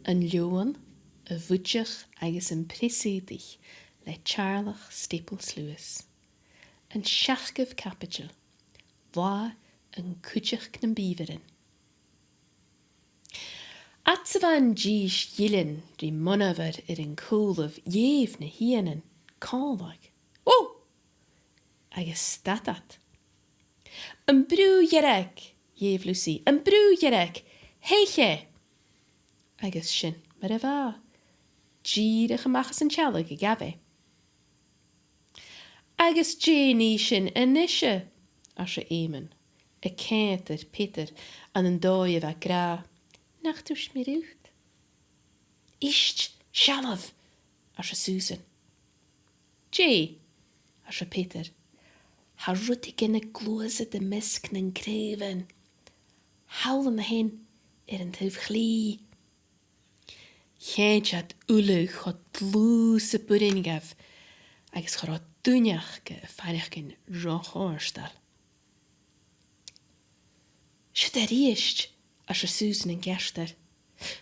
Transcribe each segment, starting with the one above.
An leon a bhuideach agus an presúdaich le Charlach Staples Lewis. An seachgah capital, bhá an cúideach na bíverin. At sa bhain díos dhílinn drí monavir an cúlamh dhéamh na híanaan cálaig. Ó! Agus statat. An brú dhearag, dhéamh Lucy, an brú dhearag, héiche! Agus sin mar a bhá, díadach amachchas an tealag I gabhé. Agus Janie sin inisise, as a éman, a céintar Peter an dóibh a gra. Nach dús mé rút. Isht, sealamh, as a Susan. Jé, as a Peter, ha rútig in a glósa de misc nan craven. Howlan na hen an tuh chlí. Chéint at úlú chod tlú sa buringaf, agus chod dúneach ge feinachgin rochórstal. Siad ríist, as a Susan an geister.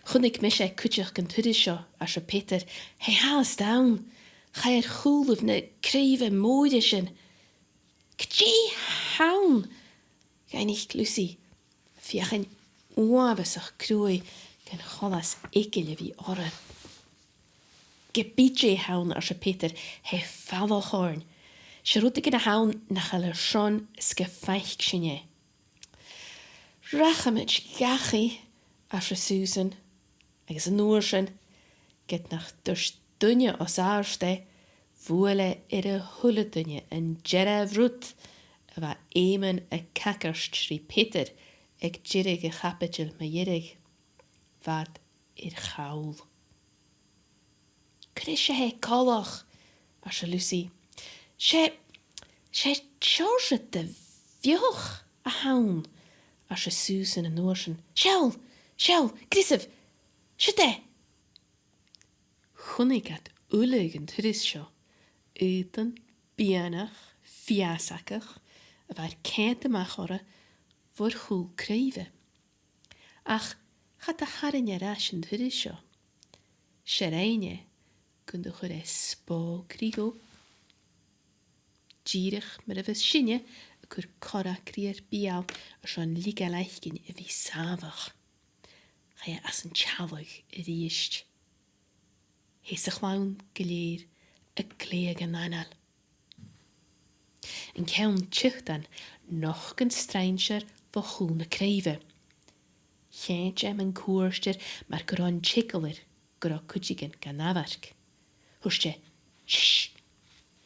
Chunnig mis cúideach gan tuidir seo, as a Peter, he has down. Cha chúlamh na craven móide sin. Gdí haun, gainig Lucy, fiachan uabasach crúi gan cholas éiciile bhí orra. Gebídé haun as a Peter, he fallachorn. Se rúta gan a haun na chaile Sean sca feich sinne. Rachamid gachi, as a Susan, agus an nuair sin, get nach dus dunne os aarste, vuile a hula dunne an jeref rút, a bha éman a cacarst rí Peter, ag jirig a chapitil me jirig, vad chaul. Cre se he callach, as a Lucy, se tjorse de vioch a haun, as a Susan an noorsen. Shell, Grisef, shite. Chunnig at ulig an turis seo, utan, bianach, fiasakach, a bhaid céint amach orra, vor chúl creive. Ach, chat a harinne ras an turis seo. Sereine, kun de chur spó krigo. Dírich mar a vis sinne, gur cora criar bial as an liga leichgin a bhí savach. Cha as an tealag a ríist. Hés a chláun goléir a cléag an anal. An ceann tuchtan noch gan strainser va chúna creive. Chéint an cuairsteir mar gur an tsikkelir gur a cúidigin gan navark. Huste, shh!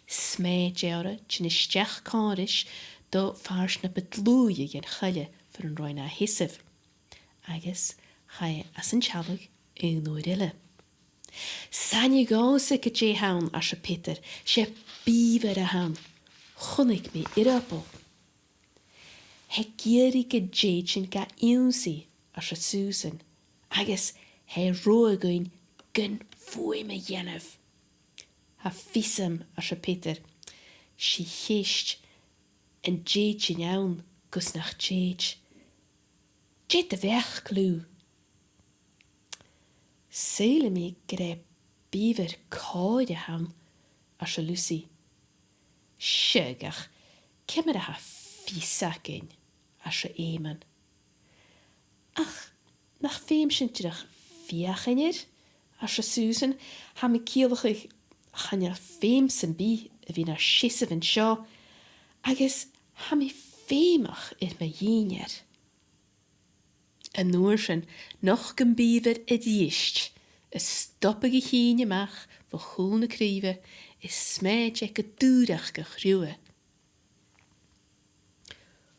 Sméid éara tsin isteach cáris do fars na bedlúige gen chaile for an roina hisif. Agus cha as an tealag un nórile. Sanje gása go dé haun as a Peter, se bíver a haun. Chunnig mi irapol. He géri go déitsin ga iúnsi as a Susan. Agus he roagain gun fui me jenef. Ha fissam as a Peter. Si héist en déitsin jaun gus nach déit. Déit de weg glú. Sele mi grep bíver cáide ham as a Lucy. Sjegach, kemmer a ha fisakin as a éman. Ach, nach féimsintirach fiachinir as a Susan, ha me kielachig chanja féimsen bí a vi na sisse van seo, agus ha me féimach me jénier. En noorsen noch gan bíver a díist, a stoppige híine mach voor groene krieve, is smeid ek a dúrach go chruwe.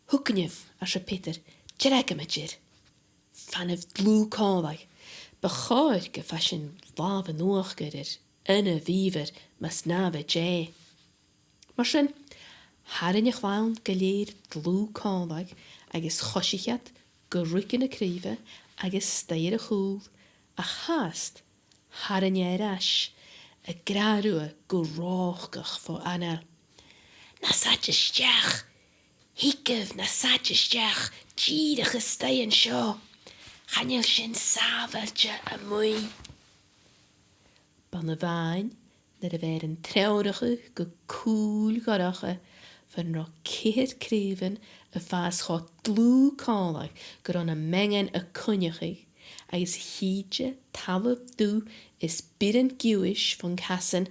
Hukkenjef as a Peter, jereke met jir. Fanef dlú cálaig, bechair go fashion lave noachgerir, inne víver mas nave jé. Mar sin, harin ich waun geleer dlú cálaig, agus chosichiat, go ruikin a krive, agus steir a chúl, a haast, harin je ras, a graruwe go ráchgach fo anel. Na satjesteach, hikev na satjesteach, djiedige steien seo. Channeil sin sábhailte a mui. Ban na bhain, na a bhéir an treiriche go cúil goracha, van ro céir críomhan a bhas chá dlú cála gur an a mengen a cunnechaí, agus híide talab dú is bidan giúis van casan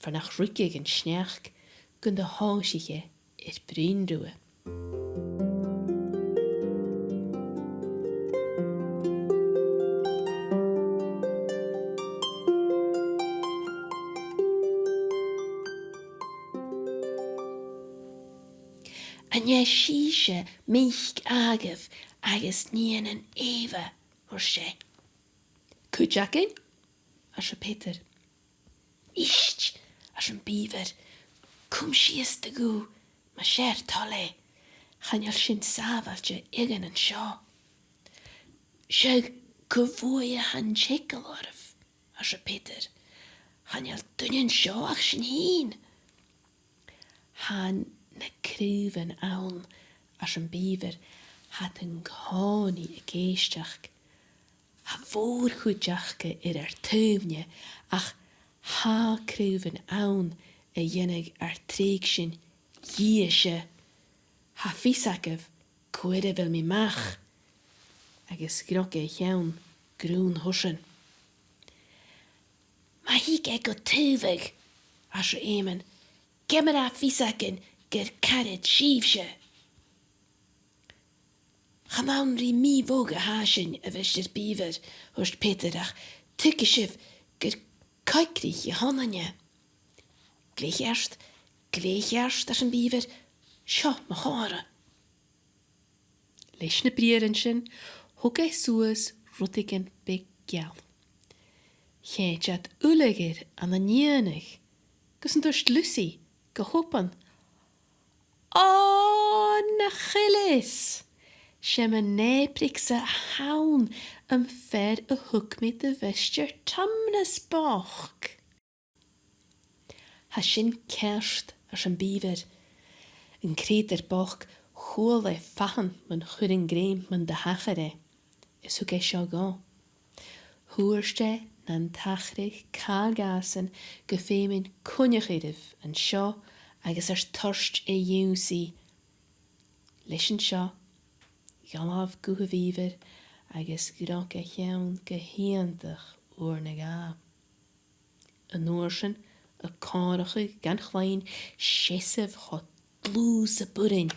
van nach rúigig an sneach gun de háisiige brín rúa. Anja síise mich agah agus níon an éve or sé. Cúteacin? As a Peter. Ist as an bíver. Cum síos de gú, ma sér talé. Channeil sin sábhailte igen an seo. Seag go bhuaie han tsekel orf, as a Peter. Channeil dunnen seo ach sin hín. Han na críomhan ann as an bíver hat an gánaí a géisteach. Ha bhór chuideachcha túimne ach há críomhan ann a dhéanaig tríg sin dhíise. Ha físacah cuire bhfuil mi mach agus groch cheann grún thusin. Ma hí go túmhaig as éman gemar a físacin gur carid síomse. Chamán rí mí bóga hásin a bheistir bíver húst Peter ach tuige sibh gur caiicrích i hananne. Gléichearst as an bíver, seo ma chára. Leis na bríaran sin, thug suas rutigen big geall. Chéad uligir an níanach, gus an dúst Lucy, go hopan. Na chilis! Sem an népric sa haun am fer a hook me de vestir tamnas bach. Ha sin kerst as an bíver. An créidir bach chóla fahan man churin gréim man de hachare. Is hug seo gá. Húirste nan tachrich cágasan go fémin cunneachidh an seo agus thirst dhéúsaí. Leis an seo, galáh gutha bhíver agus groch cheann go héantach uair na gá. An uair sin a cáracha gan chláin sésamh chá dlú sa burin,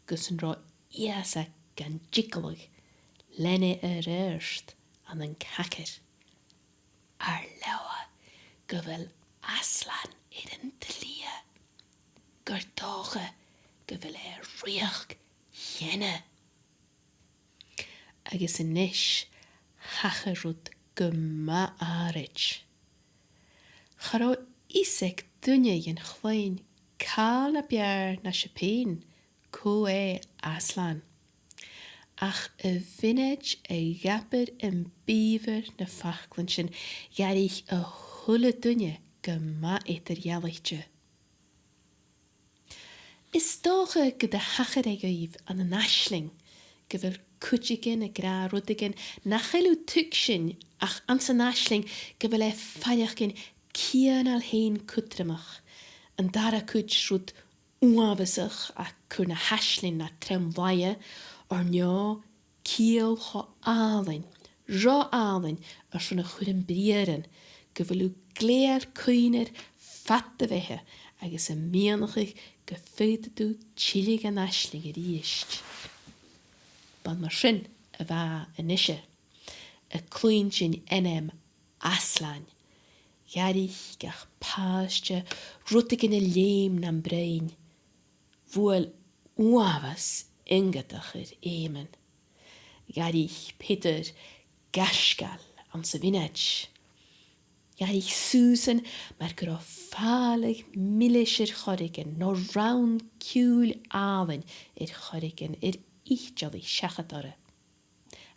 gus an rá iasa gan jicalag lenne a réirst an an cacar. Ar lewa go bhfuil aslan an tlia, gur dácha go bhfuil riach chéine. Agus in níis hacharút go ma árit. Chará isig dunne yn chlein cáil a bear na sipéin có aslan. Ach a vinneid a gapir in bíver na fachlan sin garich a hulle dunne go ma étar jalichtje. Is dócha go de hachar agaíh an an aisling, go bhfuil cúteigin a gra rudigin na chailú tuig sin ach an san aisling go bhfuil feileachgin cianal héin cutramach, an dara cúd srút uavasach a cur na haisling na tremhaie ar njá ciel cho álain, rá álain ar sin na churin brieren, go bhfuilú gléir cuinear fatta bheithe agus a mianachig go féitadú tílig an aisling a ríist. Ban mar sin a bha inise, a clúin sin enem aslan, garich gach páiste rutig in a léim nam brein, bhuail uavas ingatachir émen. Garich Peter gaskal an sa vinneid. Garich Susan mar gur fálig millisir chorigen no raun ciúil áhain chorigen ichjali seachatara.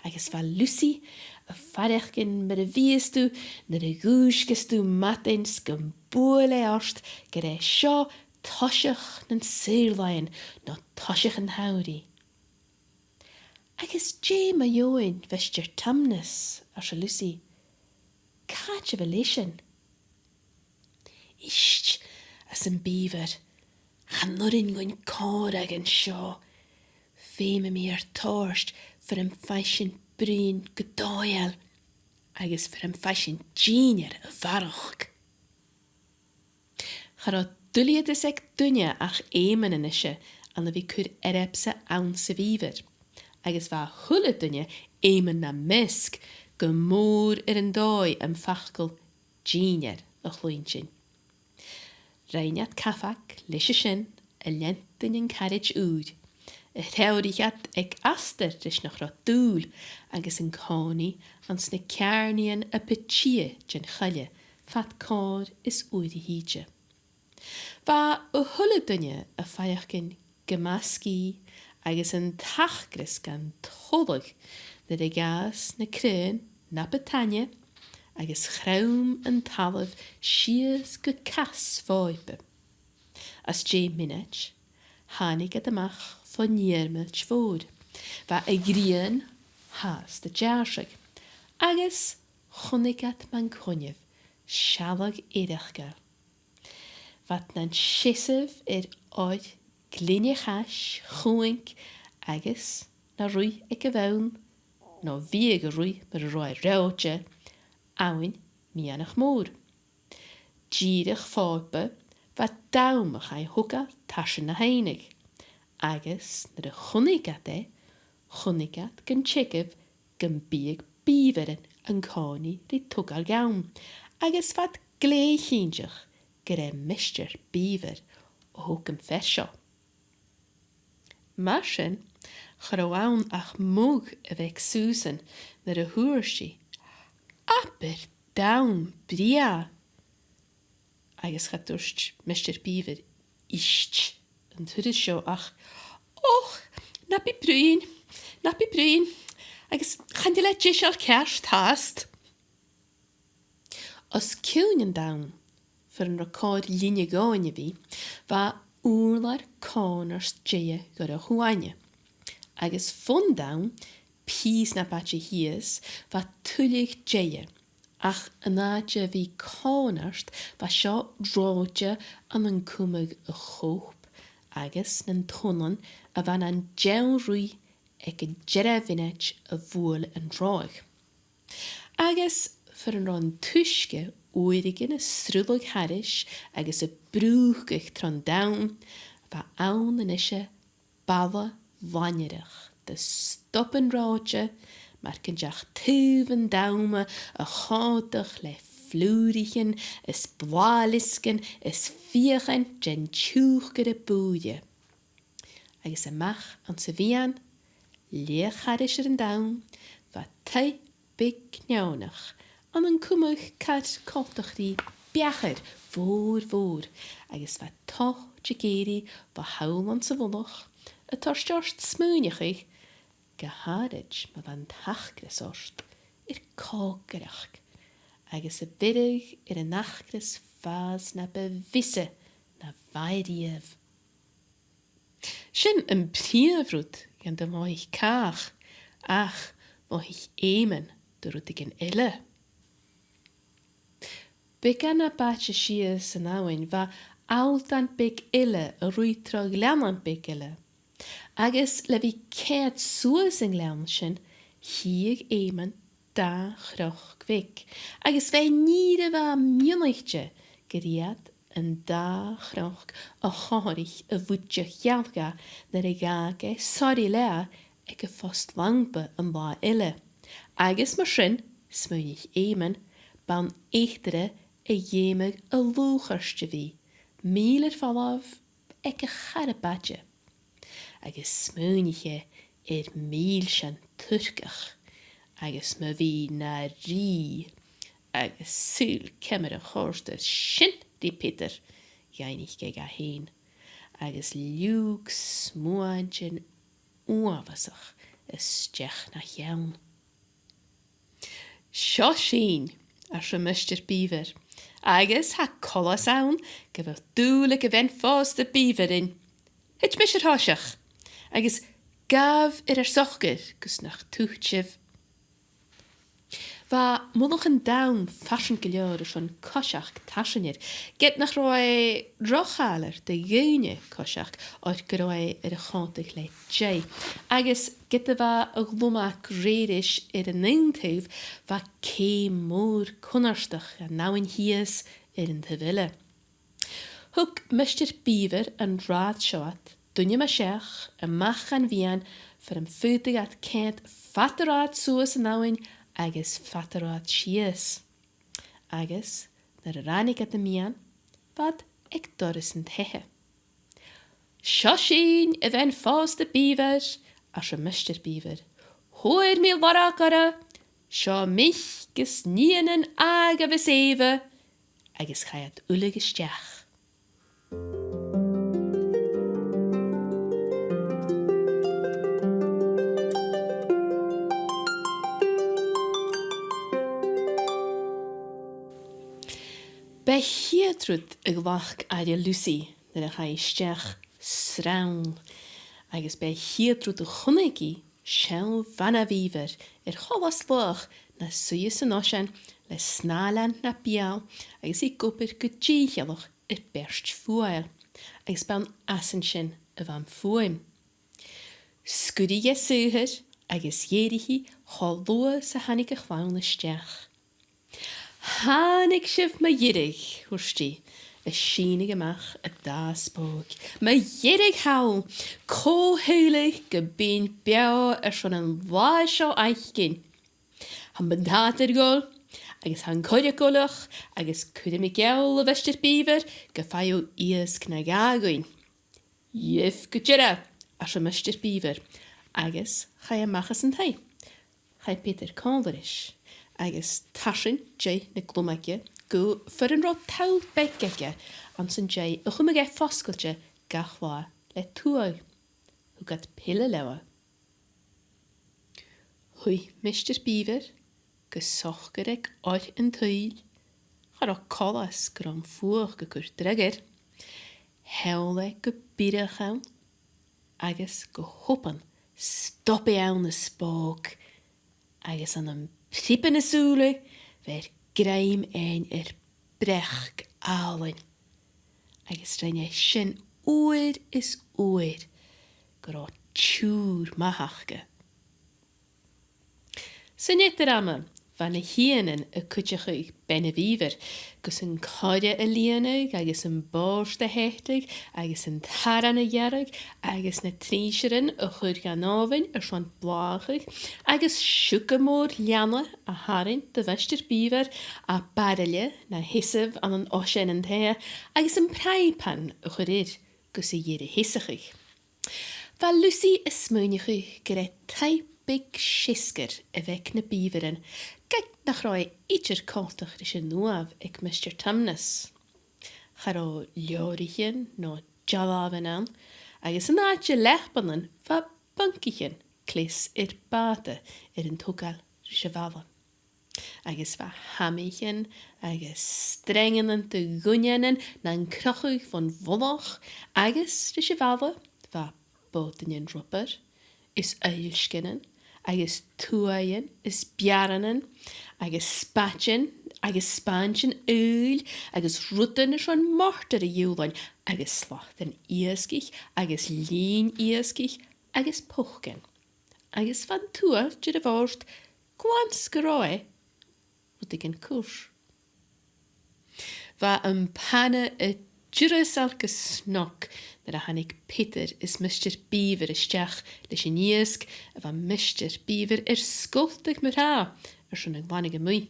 Agus fa Lucy a farechgin mar a víestú na a gúsgestú matins gom búle arst gur seo toisiach nan sérlain no toisiach an hauri. Agus dé ma join vestir tamnas as a Lucy. Catch of a lation. Isht as an beaver. Chan norin gwn cor ag an seo. Feme mi torst for an fashion bryn godoel. Agus for an fashion genier a varach. Chara duliad is ag dunne ach éman in ishe an a vi kur erepse awn se víver. Agus va hulle dunne éman na misk go mór an dói an fachkel genier a chluinsin. Reinat caffac lishe sin a lentin in carriage úd. A theoriad ag aster dis noch ra dúl agus an cáni an sna cearnian a petie gin challe fat cór is údi híje. Va o hulle dunne a feiachgin gemaski agus an tachgris gan tolig dat a gas na kreun na betanje agus chraum an talaf sies go cas foipe. As J minute, hanig at amach van niermelt vood, va a grien haas de jarsig, agus chonig at man konjev, shalag edachga. Wat nan shisiv oid glinje hash, choink, agus na rui ek a vaun, no vieg rui met roi routje, Awyn mianach môr. Gierig foipe wat daumach ai hwga tasyn na heinig. Agus na de chunigat gan chigif gan bieg biferen an coni ri tugal gawn. Agus wat gleichínjach gyda mister bifer o hwg yn fesio. Marsin, chrawawn ach mwg y vec Susan na de hwyrsi. Aber down, bria. Agus gaat dorst Mr. Beaver ischt en tuurde show ach. Och, nappy bruin. Agus gaan die let jish al kerst haast. As kunen down, voor een record linie goonje wie, va oorlar koners jeye gore huanje. Agus fun down, Pies na batje hies, wat tullig jeje. Ach anadje vi konarst, va sjo droodje an een kumig a choop, agus nan tonnen, a van an jelrui ek a jerevinech a voel en droog. Agus voor een ron tuske, oeirigen a strullig harish, agus a broegig tron down, va aun en isje, bava wannerig. De stoppen roodje, maar kan jach tuven daumen, a chautig le vloerigen, is bwalisken, is vieren, gen tjoegere boeie. Agus a mach an se vian, leeg harish er een daum, wat tei big knaunig, an een kumig kat kotig die biacher, voor, agus wat toch jegeri, wat haul an se wonnig, a torstjorst smoenigig, gehadig me van tachgris orst, kogerach, agus a bidig a nachgris fas na bewisse na vaidiev. Sin een priefroet gan de moich kaach, ach, moich emen, de roet ik in ille. Began a batje shies en awin, va altan big ille, a ruitrog lemon big ille. Agus le vi keert soos in lernchen, hieg emen da chroch gwik. Agus vei nire va mjonichtje, geriad en da chroch a chorig a voetje gelga, na regage sorry lea, ek a fost langbe en la ille. Agus marshin, smunig emen, ban echtere a jemig a logerstje vi. Mieler valav, ek a chare badje. Agus smuinige meilshan turkach, agus ma vi na ri, agus sul kemmer a chorste shin di Peter, geinig gega heen, agus liug smuantjen oavasach, stech na jaun. Shoshin, as a Mr. Beaver, agus ha collas aun, gyfer dúlig a ven fos de beaver in. Het Mr. Hoshach. Agus gaf sochger gus nach tuchtjef. Va nog een down fashion geleurde van koshach tashenir. Get nach roi rochaler de jeune koshach uit groi chantig le jay. Agus get va a glumach redish een neinthuv va ke moor konarstach en nou in hies een te wille. Huk Mr. Beaver en raadshoat, dunje ma shech, en mach an vian, voor een futig at kent fateraad soos nou in agus fateraad shies. Agus, naar ranig at de mian, wat ik doris in tehe. Shoshin, even vast de beaver, as a Mr. Beaver. Hoor me warakara, sha mich ges nienen aga beseve, agus chayat ulige stjach. Bij hiertrud a glach aria Lucy, na a chai stech sraun. Agus bij hiertrud a chunegi, shell vanna viver, cholas loch, na suyus an oshan, le snalan na bial, agus I goper gudjihelach, berst fuail, agus ban asenshin van fuim. Skudi jesuher, agus jerihi, holloa sa hanig a chwaun stech. Hanig shif ma yirig, hoorsti, a sheenig amach a daspoog. Ma yirig haul, ko hulig, gebeen biao schon een waasho eichgin. Han bendater gol, agus han kodjakolach, agus kude me geul a Mr. Beaver, gefaio ies knagagoin. Jif gujira, as a Mr. Beaver, agus chai amachas en thai. Chai Peter Kalderish. Agus tashin jay na glumagje go for een rot taul bekkeke an zijn jay a chumage foskeltje gachwa le tuau. Hu gat pille lewa. Hui Mr. Beaver gesochgerek uit een tuil. Har ook collas gram voer gekur dregger. Heule gebiede gaan. Agus gehoppen stoppe aan de spook. Agus aan een Prippen is soele, ver greim een brech alen. Agus rijn shin oer is oer, gro tjoer mahachke. Sinnet ramme, van de hienen a kutjege benne wiever, gus een kade a lienig, agus een borst de hechtig, agus een taran a jerrig, agus na triesheren a churganavin a van blachig, agus shukemoor lianne a harin de Mr. Beaver, a barrelje na hissev an een oshen en thea, agus een preipan a churir, gus a jere hissig. Val Lucy is smuinige geret type big shisker a vek na beaveren. Kijk nach roi ietsjer kaltig is een nuaf ik Mr. Tumnus. Garo ljorigjen no jalaven aan. Agus een aatje lechbanen va bunkichen klis bate een togal rishevavan. Agus va hamichen, agus strengen te gunjenen na een krachig van volach. Agus rishevavan va botenjen rupper is uilskinnen. Agus tuaien, is bjarenen, agus spatjen, agus spanchen uil, agus rutten is van mortere julein, agus slachten ieskich, agus lien ieskich, agus pochken. Agus van tua, de vorst, kwans geroi, wat ik een koers. Va een panne et Jerusalke snok, dat a hannig Peter is Mr. Beaver is stach, leis in iesk, van Mr. Beaver skultig met ha, schon een wannige mui.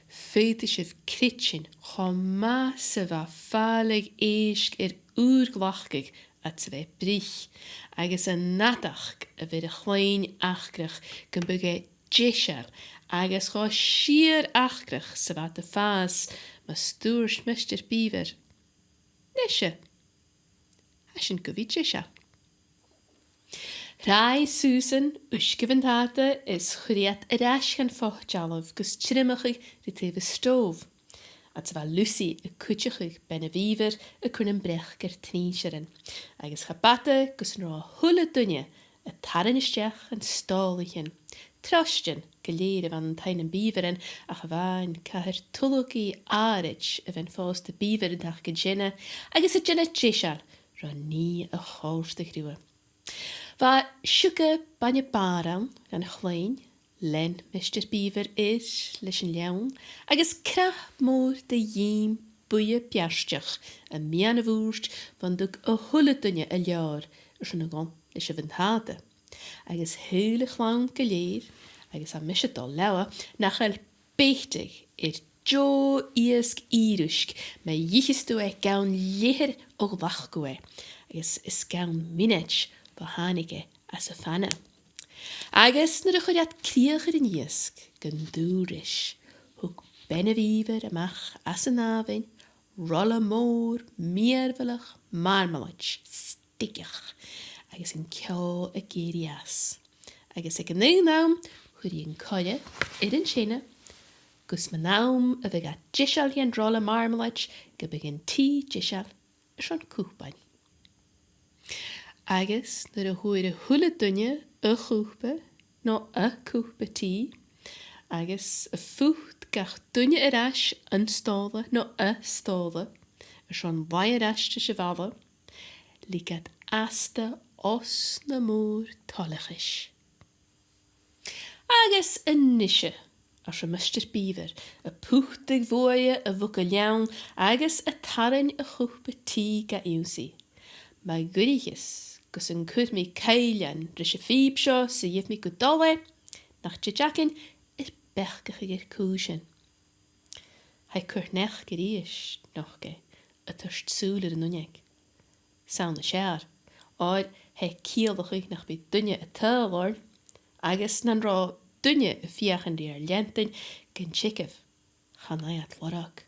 Feitisch of kritchen, chomase va falig eisk oerglachkig, at zwei brich, agus een natach, weer een klein achkrach, kan buge jishal, agus ga schier achkrach, se wat de faas, maar stoers Mr. Beaver. Nesje. Hashin govitjesha. Rai Susan, ushgeventate, is chriat erashgan fochtjalov, gus trimmachig de teve stoof. Atwa Lucy, a kutjachig ben a weaver, a kunnen brechger tniesheren. Agus chabate, gus no hulle dunje, y taranisteach yn stálachen, trastin geleer van tainen biveren a gewain caher tullogi arid a van fast de biver dag gejinne, agus a jinne tishal, ran nie a chorste gruwe. Va sjuke banje baran gan chlein, len Mr. Beaver is, lischen lewn, agus krach moor de jiem boeie piastjach, a miane woest van duk a hulle dunje a jaar, schon a gon, lische van hade. Agus hele chlang geleer, agus a mishet al lewa, nachel beichtig jo iesk irusk, me jichistu gaun leher og wachgoe, agus is gaun minech, hanige as a fanne. Agus na de chodiat krieger in iesk, gendurish, hoek bennewever amach as a navin, rolle moor, meervelig, marmalach, stikkig, agus in kjau a gerias. Agus ik een naam, goedie een kolle, in chine, gus mijn naam, a vega jishal hien rolle marmalach, gebegin tea jishal, schon koekbain. Agus na de hoere hulle dunje a choepe, no a koepe tea, agus a fucht gach dunje erash an stole, no a stole, schon waie erash te chevalle, ligat aste os na moor tolligish. Agus a nische, as a Mr. Beaver, a puchtig voie a vukke lewn, agus a tarin a choepe tea ga iusi. My goodies, gus yn cwyd mi caelian, rys y ffib sio, sy yf mi gwdole, nach tjackin, bechgach i'r cwysyn. Hai cwrnech gyr eis, noch ge, a tyrst sŵl yr nwneg. Sawn y siar, oed hei cielach eich nach by dynne y tylor, agus nan ro dynne y fiach yn di'r lientyn, gyn chicaf, chanai at lorog.